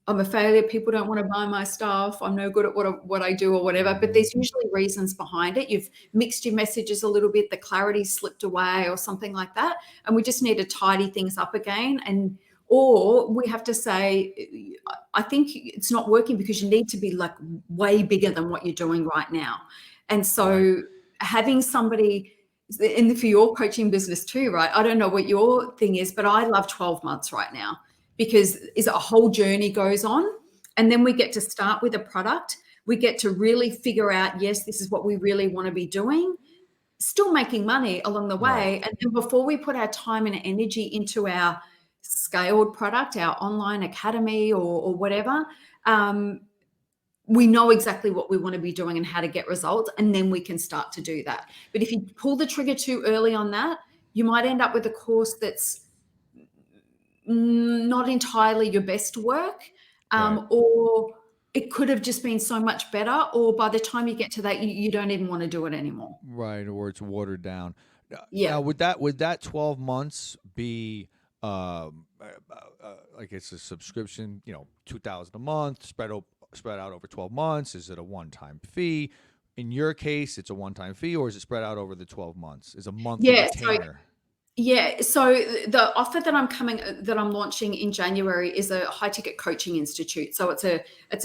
I'm a failure. People don't want to buy my stuff. I'm no good at what I do or whatever. But there's usually reasons behind it. You've mixed your messages a little bit. The clarity slipped away or something like that. And we just need to tidy things up again. Or we have to say, I think it's not working because you need to be like way bigger than what you're doing right now. And so having somebody, and for your coaching business too, right? I don't know what your thing is, but I love 12 months right now, because a whole journey goes on, and then we get to start with a product. We get to really figure out, yes, this is what we really want to be doing, still making money along the way. And then before we put our time and energy into our scaled product, our online academy or whatever, we know exactly what we want to be doing and how to get results, and then we can start to do that. But if you pull the trigger too early on that, you might end up with a course that's not entirely your best work, or it could have just been so much better, or by the time you get to that, you don't even want to do it anymore. Right, or it's watered down. Yeah. Now, would that 12 months be like it's a subscription? 2,000 a month, spread out over 12 months. Is it a one-time fee? In your case, it's a one-time fee, or is it spread out over the 12 months? Is a monthly retainer? So the offer that I'm launching in January is a high ticket coaching institute. So it's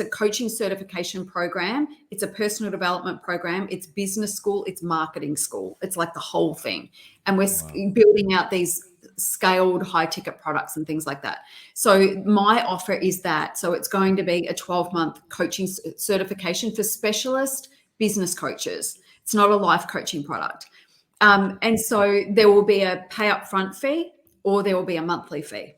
a coaching certification program. It's a personal development program. It's business school. It's marketing school. It's like the whole thing. And we're building out these scaled high ticket products and things like that. So my offer is that. So it's going to be a 12-month coaching certification for specialist business coaches. It's not a life coaching product. And so there will be a pay up front fee, or there will be a monthly fee.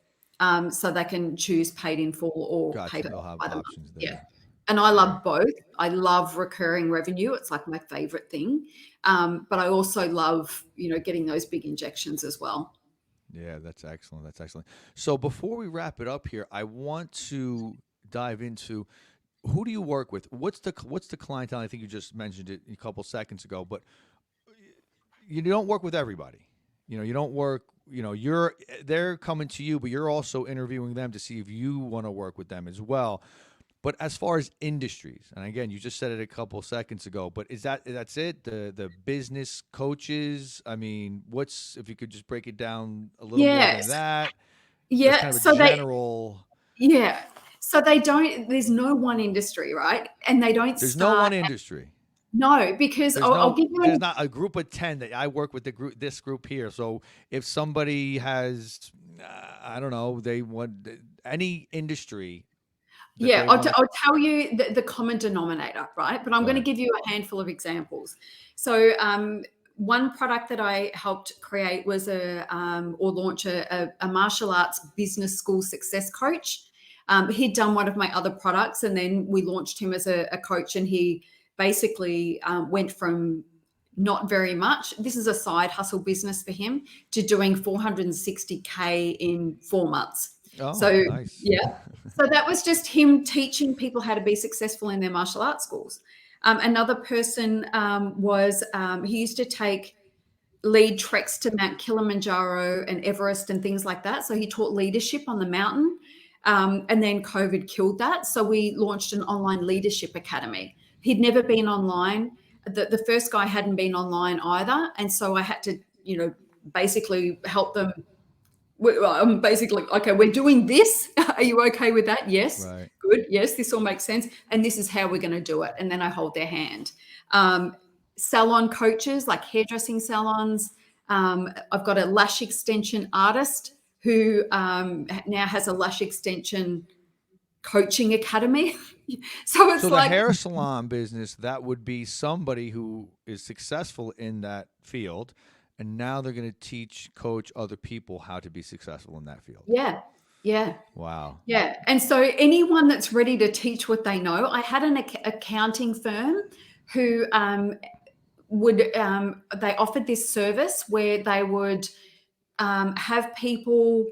So they can choose paid in full or paid They'll have by the options month. there. Yeah. And I love both. I love recurring revenue. It's like my favorite thing. But I also love, getting those big injections as well. Yeah, that's excellent. That's excellent. So before we wrap it up here, I want to dive into, who do you work with? What's the clientele? I think you just mentioned it a couple seconds ago, but you don't work with everybody. You don't work, they're coming to you, but you're also interviewing them to see if you want to work with them as well. But as far as industries, and again, you just said it a couple seconds ago, but that's it? The business coaches? I mean, if you could just break it down a little more than Yes. that? That's Yeah. kind of a general. So there's no one industry, right? And they don't There's no start. one industry. No, because I'll give you There's not a group of 10 that I work with this group here. So if somebody has, I don't know, they want any industry that they want I'll tell you the common denominator, right? But I'm going to give you a handful of examples. So one product that I helped create was or launch a martial arts business school success coach. He'd done one of my other products, and then we launched him as a coach, and he basically went from not very much. This is a side hustle business for him to doing 460K in 4 months. Oh, So, nice. yeah. So that was just him teaching people how to be successful in their martial arts schools. Another person was he used to lead treks to Mount Kilimanjaro and Everest and things like that. So he taught leadership on the mountain. And then COVID killed that. So we launched an online leadership academy. He'd never been online. The first guy hadn't been online either. And so I had to, basically help them. I'm basically, okay, we're doing this. Are you okay with that? Yes. Right. Good. Yes, this all makes sense. And this is how we're going to do it. And then I hold their hand. Salon coaches, like hairdressing salons. I've got a lash extension artist who now has a lash extension coaching academy. So it's So the like, hair salon business, that would be somebody who is successful in that field, and now they're going to teach, coach other people how to be successful in that field. yeah, yeah. Wow. Yeah. And so anyone that's ready to teach what they know, I had an accounting firm who they offered this service where they would have people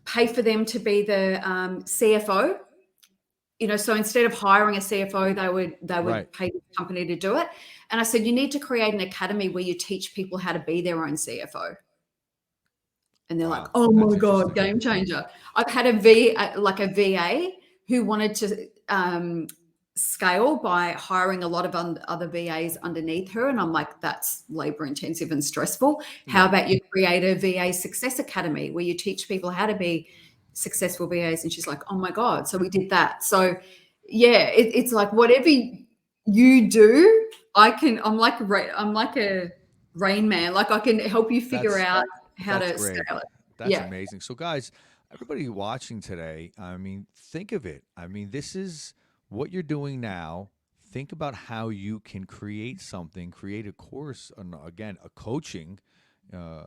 pay for them to be the CFO. So instead of hiring a CFO, they would Right. pay the company to do it. And I said, you need to create an academy where you teach people how to be their own CFO. And they're like, Wow. oh That's my God, interesting. game changer. I've had a VA who wanted to scale by hiring a lot of other VAs underneath her. And I'm like, that's labor intensive and stressful. How Yeah. about you create a VA success academy where you teach people how to be successful VAs? And she's like, oh my God. So we did that. So yeah, it's like whatever you do, I'm like a Rain Man. Like I can help you figure That's out how that's to great. scale it. That's Yeah. amazing. So guys, everybody watching today, I mean, think of it. I mean, this is what you're doing now. Think about how you can create something, create a course, again, a coaching, uh,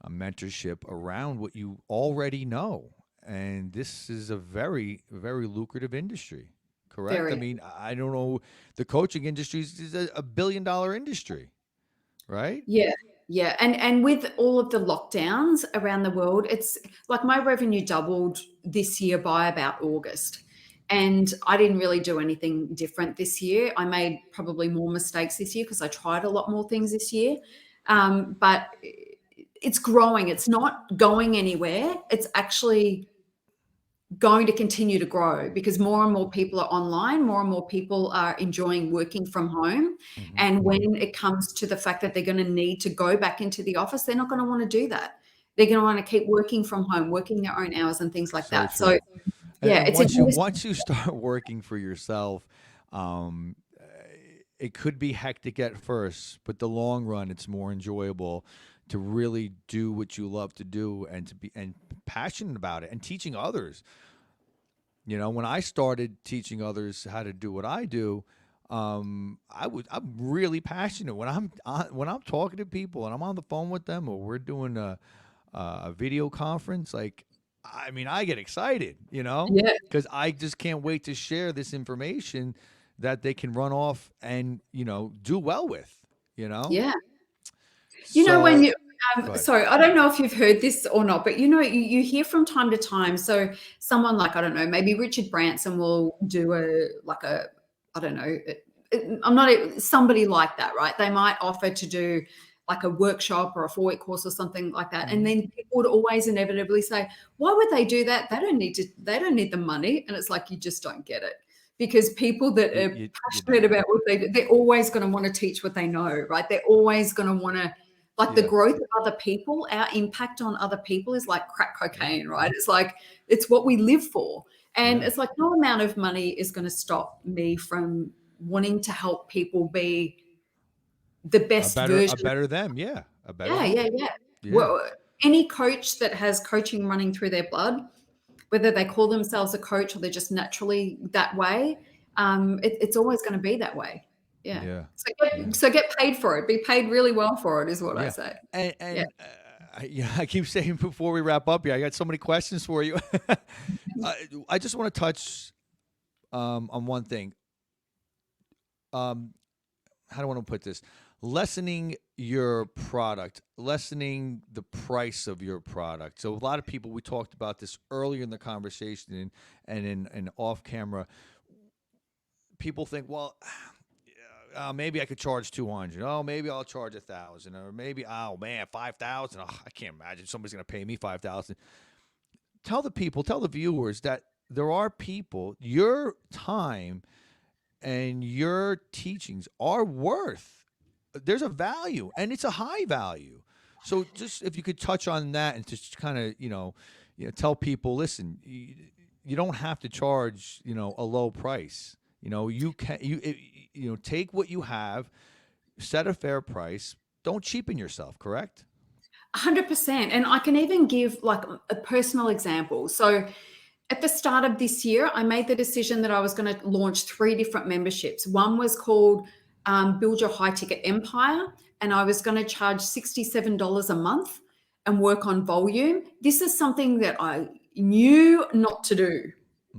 a mentorship around what you already know. And this is a very, very lucrative industry, correct? I Very. mean, I don't know. The coaching industry is a $1 billion industry, right? Yeah. Yeah. And with all of the lockdowns around the world, it's like my revenue doubled this year by about August. And I didn't really do anything different this year. I made probably more mistakes this year because I tried a lot more things this year. But it's growing. It's not going anywhere. It's actually going to continue to grow because more and more people are online, more and more people are enjoying working from home. Hmm. And when it comes to the fact that they're going to need to go back into the office, they're not going to want to do that. They're going to want to keep working from home, working their own hours and things like So that. So true. yeah, And it's an once you start working for yourself, um, it could be hectic at first, but the long run, it's more enjoyable to really do what you love to do and to be and passionate about it and teaching others. When I started teaching others how to do what I do, I'm really passionate when I'm talking to people and I'm on the phone with them or we're doing a video conference. Like, I mean, I get excited, yeah, because I just can't wait to share this information that they can run off and do well with. You know, yeah. When so you, go ahead. sorry, I don't know if you've heard this or not, but you hear from time to time. So someone like, I don't know, maybe Richard Branson will do I don't know, I'm not somebody like that, right? They might offer to do like a workshop or a 4-week course or something like that. And Mhm. then people would always inevitably say, why would they do that? They don't need the money. And it's like, you just don't get it. Because people that You, are you you passionate don't. about what they do, they're always going to want to teach what they know, right? They're always going to want to, like the Yeah. growth of other people, our impact on other people is like crack Yeah. cocaine, right? It's like, it's what we live for. And Yeah. it's like no amount of money is going to stop me from wanting to help people be the A best better a version. better them. Yeah. A better Yeah, you. yeah, yeah. Yeah. Well, any coach that has coaching running through their blood, whether they call themselves a coach or they're just naturally that way, it's always going to be that way. Yeah. Yeah. So Yeah. get paid for it. Be paid really well for it, is what I Yeah. say. And Yeah. Yeah, I keep saying before we wrap up here, I got so many questions for you. I just want to touch on one thing. Um, how do I want to put this? Lessening your product, lessening the price of your product. So a lot of people, we talked about this earlier in the conversation and in off camera. People think, well, maybe I could charge 200. Oh, maybe I'll charge 1,000, or maybe, oh man, 5,000. Oh, I can't imagine somebody's going to pay me 5,000. Tell the people, tell the viewers that there are people, your time and your teachings are worth. There's a value, and it's a high value. So just if you could touch on that and just kind of, tell people, listen, you don't have to charge, a low price. You can take what you have, set a fair price. Don't cheapen yourself, correct? 100%. And I can even give like a personal example. So at the start of this year, I made the decision that I was going to launch 3 different memberships. One was called Build Your High Ticket Empire, and I was going to charge $67 a month and work on volume. This is something that I knew not to do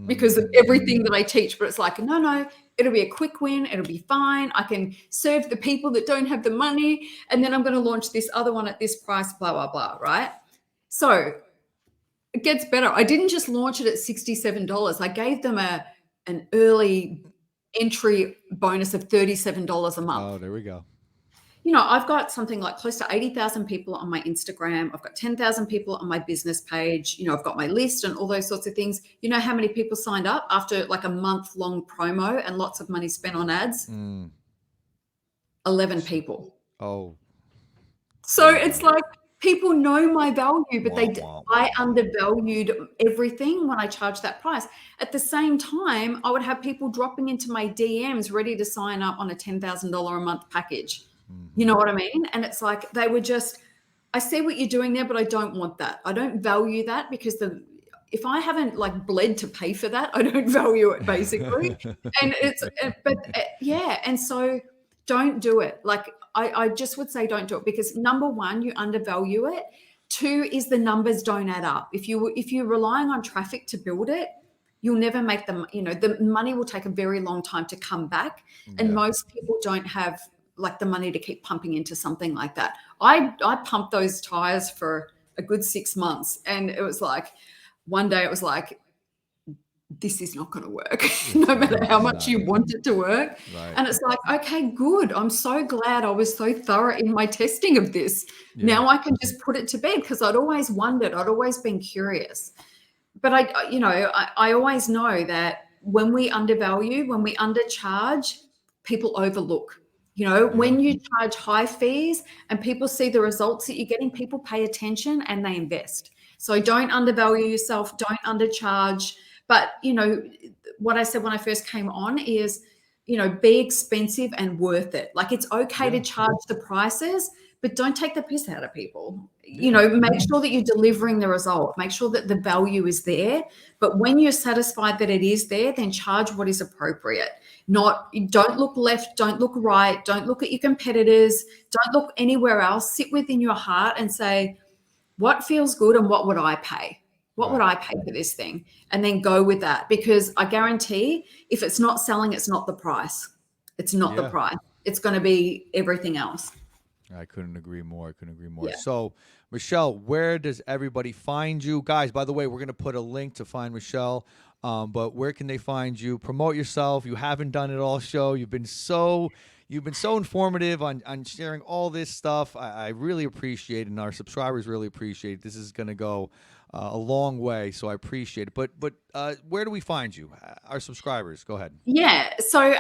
because of everything that I teach, but it's like, no, it'll be a quick win. It'll be fine. I can serve the people that don't have the money. And then I'm going to launch this other one at this price, blah, blah, blah, right? So it gets better. I didn't just launch it at $67. I gave them an early entry bonus of $37 a month. Oh, there we go. I've got something like close to 80,000 people on my Instagram. I've got 10,000 people on my business page. I've got my list and all those sorts of things. You know how many people signed up after like a month-long promo and lots of money spent on ads? 11 people. Oh. So it's like people know my value, but I undervalued everything when I charged that price. At the same time, I would have people dropping into my DMs ready to sign up on a $10,000 a month package. You know what I mean? And it's like they were just, I see what you're doing there, but I don't want that. I don't value that because if I haven't like bled to pay for that, I don't value it basically. And and so don't do it. Like I just would say don't do it because number one, you undervalue it. 2 is the numbers don't add up. If you're relying on traffic to build it, you'll never make them, the money will take a very long time to come back. And most people don't have like the money to keep pumping into something like that. I pumped those tires for a good 6 months. And it was like, one day it was like, this is not going to work, no matter how much you want it to work. Right. And it's like, okay, good. I'm so glad I was so thorough in my testing of this. Now I can just put it to bed because I'd always wondered, I'd always been curious. But I always know that when we undervalue, when we undercharge, people overlook. When you charge high fees and people see the results that you're getting, people pay attention and they invest. So don't undervalue yourself, don't undercharge. But, what I said when I first came on is, be expensive and worth it. Like it's okay to charge the prices, but don't take the piss out of people. Make sure that you're delivering the result. Make sure that the value is there. But when you're satisfied that it is there, then charge what is appropriate. Don't look left, don't look right, don't look at your competitors, don't look anywhere else. Sit within your heart and say, what feels good and what would I pay? What would I pay for this thing? And then go with that because I guarantee if it's not selling, it's not the price. It's not the price. It's going to be everything else. I couldn't agree more. Yeah. So, Michelle, where does everybody find you? Guys, by the way, we're going to put a link to find Michelle, but where can they find you? Promote yourself. You haven't done it all show. You've been so informative on sharing all this stuff. I really appreciate it, and our subscribers really appreciate it. This is going to go a long way, so I appreciate it. But where do we find you? Our subscribers, go ahead. Yeah, so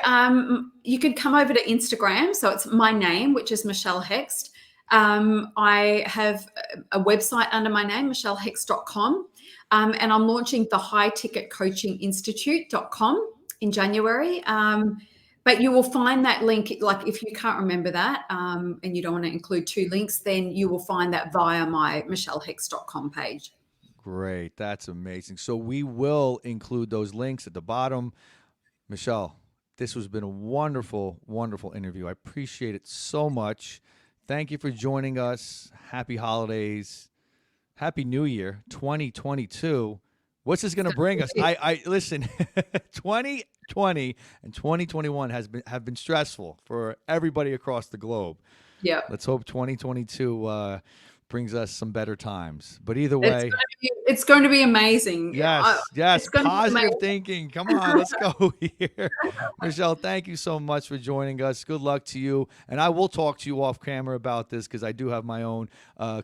you could come over to Instagram. So it's my name, which is Michelle Hext. I have a website under my name, michellehext.com, and I'm launching the highticketcoachinginstitute.com in January. But you will find that link, like if you can't remember that and you don't want to include 2 links, then you will find that via my michellehext.com page. Great. That's amazing. So we will include those links at the bottom. Michelle, this has been a wonderful, wonderful interview. I appreciate it so much. Thank you for joining us. Happy holidays. Happy New Year 2022. What's this going to bring us? I listen, 2020 and 2021 have been stressful for everybody across the globe. Yeah. Let's hope 2022 brings us some better times. But either It's way, going to be, it's going to be amazing. yes, It's going to be positive amazing. thinking. Come on, let's go here. Michelle, thank you so much for joining us. Good luck to you. And I will talk to you off camera about this because I do have my own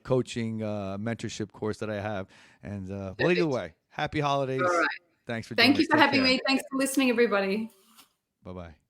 coaching mentorship course that I have. And well, either Perfect. way, happy All holidays. right. Thanks for Thank joining you us. for Take having care. me. Thanks for listening, everybody. Bye bye.